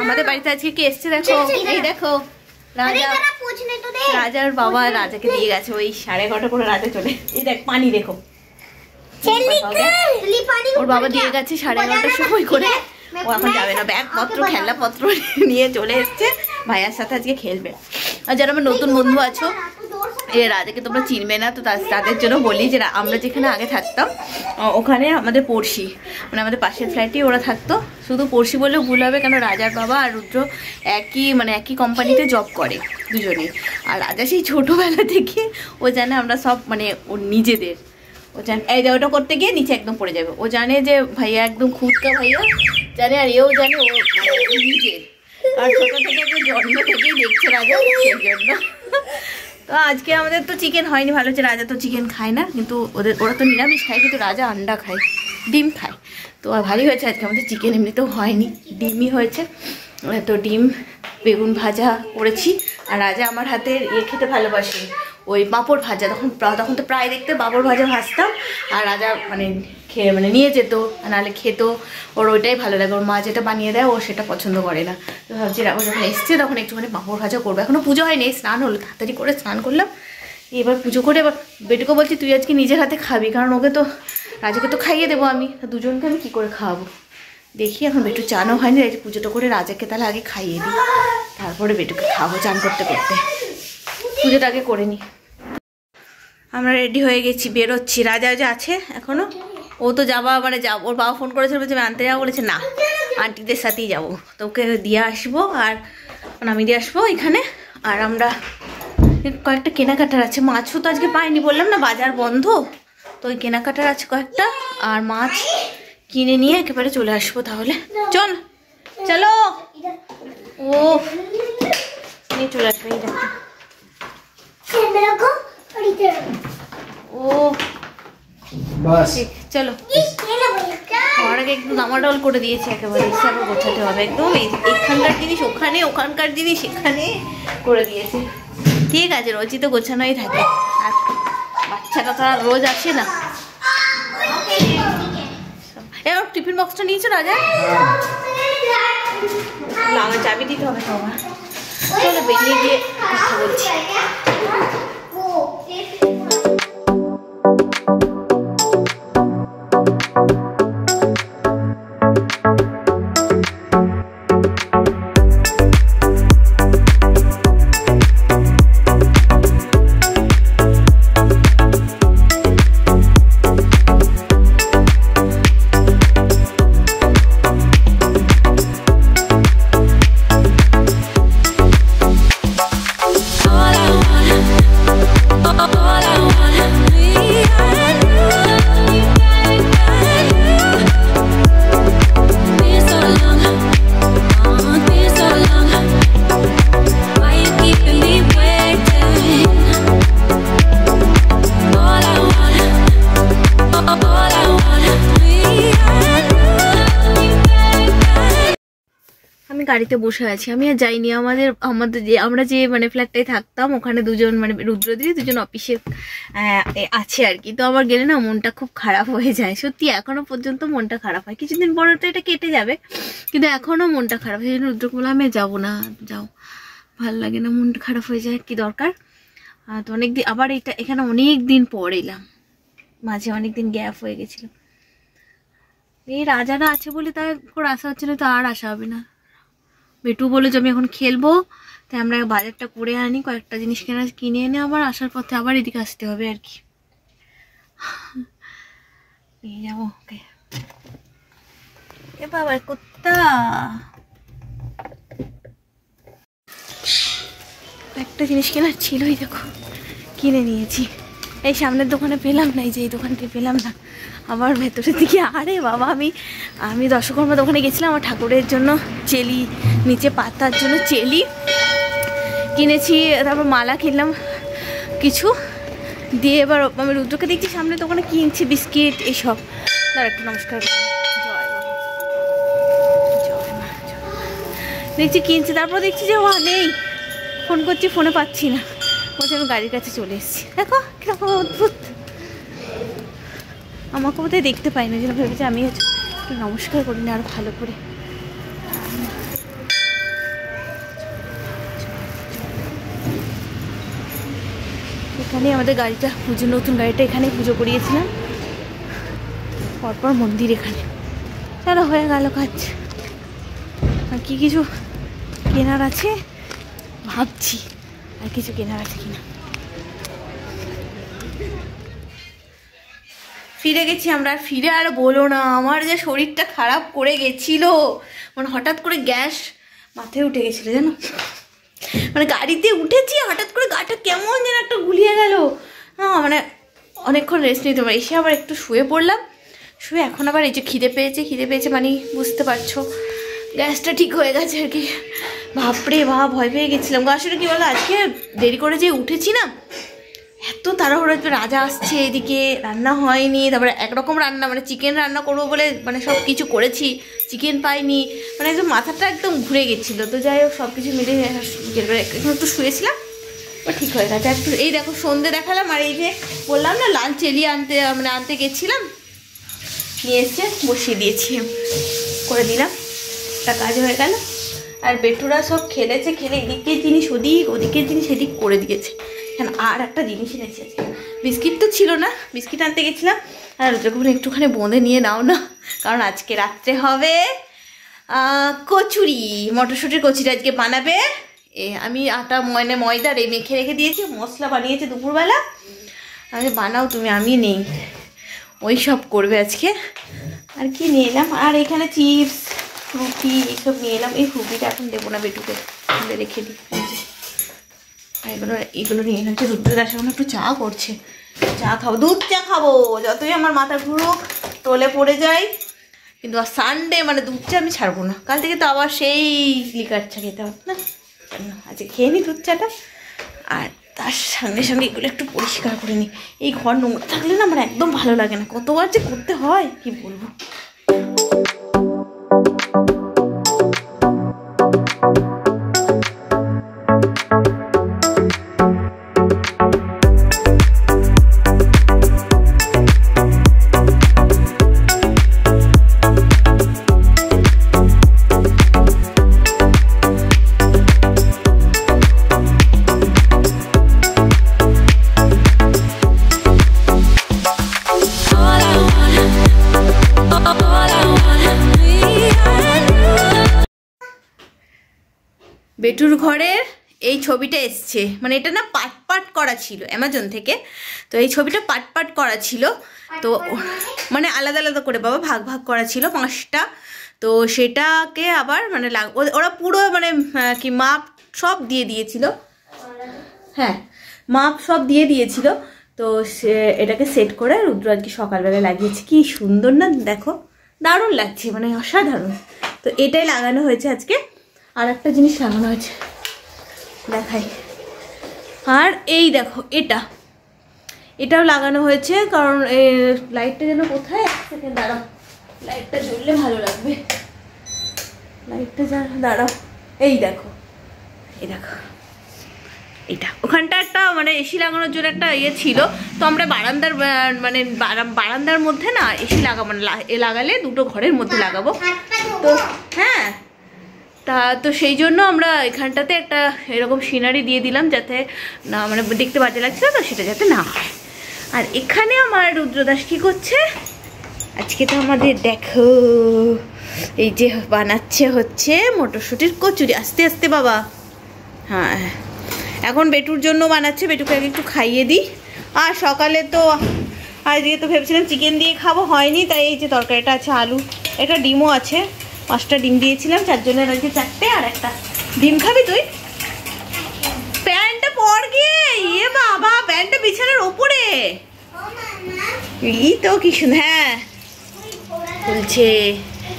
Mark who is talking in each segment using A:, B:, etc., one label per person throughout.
A: আমাদের বাড়িতে আজকে কে এসছে দেখো, এই দেখো রাজা, রাজার বাবা রাজাকে দিয়ে গেছে ওই 11:30 করে রাজা চলে। এই দেখ পানি দেখো, ওর বাবা দিয়ে গেছে 11:30টার সময় করে। ও এখন যাবে না, ব্যাগপত্র খেলনাপত্র নিয়ে চলে এসছে, ভাইয়ার সাথে আজকে খেলবে। আর যারা আমার নতুন বন্ধু আছো, এই রাজাকে তোমরা চিনবে না, তো তাদের জন্য বলি যে আমরা যেখানে আগে থাকতাম ওখানে আমাদের পড়শি, মানে আমাদের পাশের ফ্ল্যাটেই ওরা থাকতো। শুধু পড়শি বললেও ভুল হবে, কেন রাজার বাবা আর রুদ্র একই কোম্পানিতে জব করে দুজনেই। আর রাজা সেই ছোটোবেলা থেকে ও জানে আমরা সব মানে ওর নিজেদের, ও জানে এই ওটা করতে গিয়ে নিচে একদম পড়ে যাবে। ও জানে যে ভাইয়া একদম খুদকা ভাইয়া জানে, আর এও জানে ও নিজের। আর ছোটো থেকে জন্ম থেকেই দেখছে রাজা, সেই জন্য। তো আজকে আমাদের তো চিকেন হয়নি, ভালো হচ্ছে, রাজা তো চিকেন খায় না, কিন্তু ওরা তো নিরামিষ খায়, কিন্তু রাজা আন্ডা খায়, ডিম খায়। তো আর ভালোই হয়েছে আজকে আমাদের চিকেন এমনিতেও হয়নি, ডিমই হয়েছে। তো ডিম বেগুন ভাজা করেছি। আর রাজা আমার হাতের খেতে ভালোবাসে, ওই পাঁপড় ভাজা। তখন তো প্রায় দেখতে পাঁপড় ভাজা ভাজতাম, আর রাজা মানে নিয়ে যেত, নাহলে খেত। ওর ওইটাই ভালো লাগে, ওর মা যেটা বানিয়ে দেয় ও সেটা পছন্দ করে না। তো ভাবছি ও যখন এসছে তখন একটুখানি পাঁপড় ভাজা করবো। এখনও পুজো হয়নি, স্নান হলো, তাড়াতাড়ি করে স্নান করলাম, এবার পুজো করে এবার বেটুকে বলছি তুই আজকে নিজের হাতে খাবি, কারণ ওকে তো রাজাকে তো খাইয়ে দেবো আমি, দুজনকে আমি কী করে খাওয়াবো। দেখি এখন বেটু চানও হয়নি, এই যে পুজোটা করে রাজাকে তাহলে আগে খাইয়ে দিই, তারপরে বেটুকে খাবো চান করতে করতে। পুজোটা আগে করে নিই। আমরা রেডি হয়ে গেছি, বেরোচ্ছি। রাজা আছে এখনও, ও তো যাবা মানে ওর বাবা ফোন করেছিল, বলছে আমি আনতে যাবো, বলেছে না আন্টিদের সাথেই যাবো, তো ওকে দিয়ে আসবো, আর আমি দিয়ে আসবো এখানে। আর আমরা কয়েকটা কেনাকাটার আছে, মাছও তো আজকে পাইনি, বললাম না বাজার বন্ধ, তো ওই কেনাকাটার আছে কয়েকটা, আর মাছ কিনে নিয়ে একেবারে চলে আসবো। তাহলে চলো ও নিয়ে চলে আসবে। এই দেখো ও চলো, আমার আগে একদম দামাডল করে দিয়েছে একেবারে, এসে আবার গোছাতে হবে একদম। এখানকার জিনিস ওখানে, ওখানকার জিনিস এখানে করে দিয়েছে। ঠিক আছে, রোজই তো গোছানোই থাকে, আর বাচ্চাটা তো আর রোজ আসে না। এবার টিফিন বক্সটা নিয়েছো রাজা? আমার চাবি দিতে হবে তো আমার। চলো বেরিয়ে গিয়ে কথা বলছি। গাড়িতে বসে আছি, আমি আর যাইনি। আমরা যে মানে ফ্ল্যাটটায় থাকতাম ওখানে দুজন মানে রুদ্রদিদি দুজন অফিসে আছে আর কি। তো আমার গেলে না মনটা খুব খারাপ হয়ে যায়, সত্যি এখনো পর্যন্ত মনটা খারাপ হয়। কিছুদিন পরে তো এটা কেটে যাবে, কিন্তু এখনো মনটা খারাপ। সেই জন্য রুদ্রকে বললাম আমি যাবো না, যাও, ভালো লাগে না, মনটা খারাপ হয়ে যায়, কি দরকার। তো অনেকদিন আবার এখানে অনেক দিন পর এলাম, মাঝে অনেক দিন গ্যাপ হয়ে গেছিল। এই রাজারা আছে বলে তার করে আসা হচ্ছে না, তো আর আসা হবে না। বেটু বলে যে আমি এখন খেলবো, তাই আমরা বাজারটা করে আনি, কয়েকটা জিনিস কিনে এনে আবার আসার পথে আবার এদিকে আসতে হবে আর কি, নিয়ে যাবো ওকে। এ বাবা কুত্তা, একটা জিনিস কেনার ছিলই, দেখো কিনে নিয়েছি। এই সামনের দোকানে পেলাম না, এই যে এই দোকানটি পেলাম না, আবার ভেতরের দিকে। আরে বাবা, আমি দশকর্মা দোকানে গেছিলাম, আমার ঠাকুরের জন্য চেলি, নিচে পাতার জন্য চেলি কিনেছি, তারপর মালা কিনলাম কিছু দিয়ে। এবার আমি রুদ্রকে দেখছি সামনে দোকানে কিনছি বিস্কিট এইসব। তার একটু নমস্কার জয় বাবা, জয় মা, দেখছি কিনছি, তারপর দেখছি যে ও নেই, ফোন করছি ফোনে পাচ্ছি না, বলছি আমি গাড়ির কাছে চলে এসেছি। দেখো কিরকম অদ্ভুত, আমাকে বোধহয় দেখতে পাই না, যেন ভেবেছি আমি একটু নমস্কার করি না আর ভালো করে। এখানে আমাদের গাড়িটা পুজো, নতুন গাড়িটা এখানেই পুজো করিয়েছিলাম, পরপর মন্দির এখানে। চলো হয়ে গেল কাজ। আর কি কিছু কেনার আছে ভাবছি, আর কিছু কেনার আছে কিনা। ফিরে গেছি আমরা। আর ফিরে আর বলো না, আমার যে শরীরটা খারাপ করে গেছিল, মানে হঠাৎ করে গ্যাস মাথায় উঠে গেছিলো জানো। মানে গাড়িতে উঠেছি, হঠাৎ করে গাটা কেমন যেন একটা গুলিয়ে গেল। হ্যাঁ মানে অনেকক্ষণ রেস্ট নিতে পারি, এসে আবার একটু শুয়ে পড়লাম। শুয়ে এখন আবার এই যে খিদে পেয়েছে মানে বুঝতে পারছো গ্যাসটা ঠিক হয়ে গেছে আর কি। বাপরে বাপ, ভয় পেয়ে গেছিলাম। আসলে কি বলো, আজকে দেরি করে যে উঠেছি না, এত তাড়াহুড়ো। রাজা আসছে, এদিকে রান্না হয়নি, তারপরে একরকম রান্না মানে চিকেন রান্না করবো বলে মানে সব কিছু করেছি, চিকেন পাইনি, মানে একদম মাথাটা একদম ঘুরে গেছিলো। তো যাই হোক সব কিছু মিলে এখন একটু শুয়েছিলাম, ও ঠিক হয়ে গেছে। একটু এই দেখো সন্ধে দেখালাম, আর এই যে বললাম না লাঞ্চ এলিয়ে আনতে গেছিলাম, নিয়ে এসছে বসিয়ে দিয়েছি, করে দিলাম, একটা কাজ হয়ে গেল। আর বেটুরা সব খেলেছে, খেলে এদিকের জিনিস ওদিক, ওদিকের জিনিস এদিক করে দিয়েছে। এখন আর একটা জিনিস এনেছি আজকে, বিস্কিট তো ছিল না, বিস্কিট আনতে গেছিলাম। আর যখন একটুখানি বোঁদে নিয়ে নাও না, কারণ আজকে রাত্রে হবে কচুরি, মটরশুঁটির কচুরি আজকে বানাবে। আমি আটা ময়দার এই মেখে রেখে দিয়েছি, মশলা বানিয়েছি দুপুরবেলা। আমি বানাও তুমি, আমি নেই, ওই সব করবে আজকে। আর কি নিয়ে এলাম, আর এখানে চিপস ফ্রুটি এইসব নিয়ে এলাম। এই ফ্রুটিটা এখন দেবো না বেটুকে, রেখে দিই। এগুলো নিয়ে এলাম। রুদ্রদাস এখন একটু চা করছে, চা খাবো, দুধ চা খাবো। যতই আমার মাথা ঘুরুক, টোলে পড়ে যাই, কিন্তু আর সানডে মানে দুধ চা আমি ছাড়বো না। কাল থেকে তো আবার সেই লিকার চা খেতে হবে না, আজকে খেয়ে নিই দুধ চাটা। আর তার সঙ্গে সঙ্গে এগুলো একটু পরিষ্কার করে নিই। এই ঘর নোংরা থাকলে না আমার একদম ভালো লাগে না, কতবার যে করতে হয় কি বলবো। বেটুর ঘরের এই ছবিটা এসছে, মানে এটা না পাট করা ছিল অ্যামাজন থেকে। তো এই ছবিটা পাট করা ছিল, তো মানে আলাদা আলাদা করে বাবা ভাগ করা ছিল 5টা। তো সেটাকে আবার মানে ওরা পুরো মানে কি মাপ সব দিয়ে দিয়েছিল, হ্যাঁ মাপ সব দিয়ে দিয়েছিল। তো সে এটাকে সেট করে রুদ্র আর কি সকালবেলা লাগিয়েছে। কি সুন্দর না, দেখো দারুণ লাগছে, মানে অসাধারণ। তো এটাই লাগানো হয়েছে আজকে। আর একটা জিনিস লাগানো হয়েছে দেখাই, আর এই দেখো এটাও লাগানো হয়েছে, কারণ লাইটটা যেন কোথায়, এক সেকেন্ড দাঁড়াও, লাইটটা জ্বললে ভালো লাগবে। লাইটটা দাঁড়াও, এই দেখো এটা ওখানটা একটা মানে এসি লাগানোর জন্য একটা ইয়ে ছিল। তো আমরা বারান্দার মানে বারান্দার মধ্যে না এসি লাগাবো, লাগালে দুটো ঘরের মধ্যে লাগাবো। তো হ্যাঁ, তো সেই জন্য আমরা এখানটাতে একটা এরকম সিনারি দিয়ে দিলাম, যাতে না মানে দেখতে বাজে লাগছে তো সেটা যাতে না হয়। আর এখানে আমার রুদ্রদাস কী করছে আজকে, তো আমাদের দেখো এই যে বানাচ্ছে হচ্ছে মটরশুঁটির কচুরি। আস্তে আস্তে বাবা, হ্যাঁ এখন বেটুর জন্য বানাচ্ছে, বেটুকে আগে একটু খাইয়ে দিই। আর সকালে তো আজকে তো ভেবেছিলাম চিকেন দিয়ে খাবো, হয়নি, তাই এই যে তরকারিটা আছে, আলু, একটা ডিমও আছে, 5টা ডিম দিয়েছিলাম, 4 জনের আজকে 4টে, আর একটা ডিম খাবি তুই? প্যান্টটা পর গিয়ে, ইয়ে বাবা প্যান্টটা বিছানার ওপরে, এই তো কি সুন্দর, হ্যাঁ ফুলছে,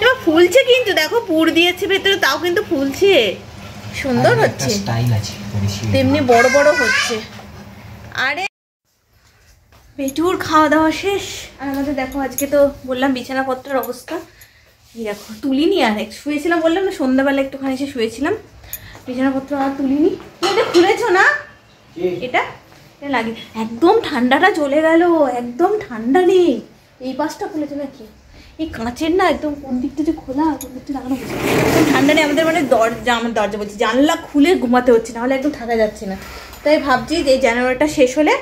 A: এবার ফুলছে কিন্তু দেখো পুর দিয়েছে ভেতরে, তাও কিন্তু ফুলছে, সুন্দর হচ্ছে, তেমনি বড় বড় হচ্ছে। আরে বেটুর খাওয়া দাওয়া শেষ, আর আমাদের দেখো আজকে তো বললাম বিছানাপত্রের অবস্থা, এই দেখো তুলিনি, আর শুয়েছিলাম বললাম না সন্ধ্যাবেলা একটুখানি এসে শুয়েছিলাম, বিছানাপত্র আর তুলিনি। এটা খুলেছো না, এটা লাগে একদম ঠান্ডাটা চলে গেল, একদম ঠান্ডা নেই। এই পাশটা খুলেছো নাকি, এই কাঁচের না একদম কোন দিকটা যে খোলা, কোন দিকটা লাগানো হচ্ছে, একদম ঠান্ডা নেই। আমাদের মানে দরজা বলছি জানলা খুলে ঘুমাতে হচ্ছে, নাহলে একদম থাকা যাচ্ছে না। তাই ভাবছি যে এই জানুয়ারিটা শেষ হলে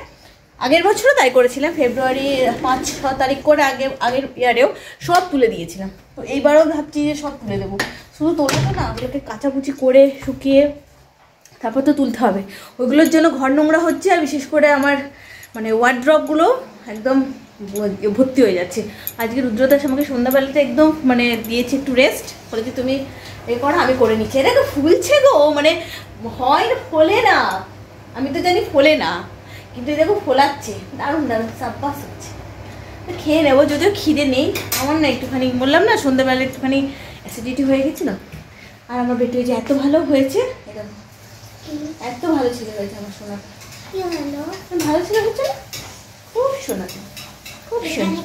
A: আগের বছরও তাই করেছিলাম, ফেব্রুয়ারি 5-6 তারিখ করে আগের ইয়ারেও সব তুলে দিয়েছিলাম। তো এইবারও ভাবছি যে সব তুলে দেবো। শুধু তোলা তো না, ওগুলোকে কাচাকুচি করে শুকিয়ে তারপর তো তুলতে হবে। ওইগুলোর জন্য ঘর নোংরা হচ্ছে, আর বিশেষ করে আমার মানে ওয়ার্ড্রপগুলো একদম ভর্তি হয়ে যাচ্ছে। আজকে রুদ্রদাস আমাকে সন্ধ্যাবেলাতে একদম মানে দিয়েছে একটু রেস্ট, বলেছি তুমি এ করো, আমি করে নিচ্ছি। এটা তো ফুলছে গো, মানে হয় না, ফোলে না। আমি তো জানি ফোলে না, কিন্তু দেখো ফোলাচ্ছে, দারুণ দারুণ সাব্বাস হচ্ছে। খেয়ে নেবো, যদিও খিদে নেই আমার না, একটুখানি বললাম না সন্ধ্যাবেলা একটুখানি অ্যাসিডিটি হয়ে গেছিলো। আর আমার পেটে যে এত ভালো হয়েছে, এত ভালো ছিল হয়েছে আমার সোনাটা, ভালো ছিল হচ্ছে না, খুব সোনাটা, খুব সোনা।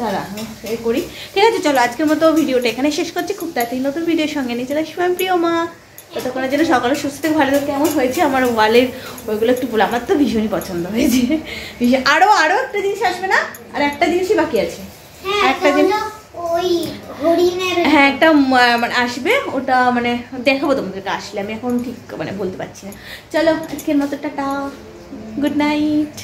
A: দাঁড়া এই করি, ঠিক আছে চলো আজকের মতো ভিডিওটা এখানে শেষ করছি। খুব তাড়াতাড়ি নতুন ভিডিওর সঙ্গে নিয়ে চলে আসবো আমি প্রিয় মা। ততক্ষণের জন্য সকালে সুস্থ থেকে ভালো কেমন হয়েছে আমার ওয়ালের ওইগুলো একটু বলে, আমার তো ভীষণই পছন্দ হয়েছে। আরও একটা জিনিস আসবে না, আর একটা জিনিসই বাকি আছে, একটা জিনিস হ্যাঁ একটা মানে আসবে, ওটা মানে দেখাবো তোমাদেরকে আসলে, আমি এখন ঠিক মানে বলতে পারছি না। চলো আজকের মতো টাটা, গুড নাইট।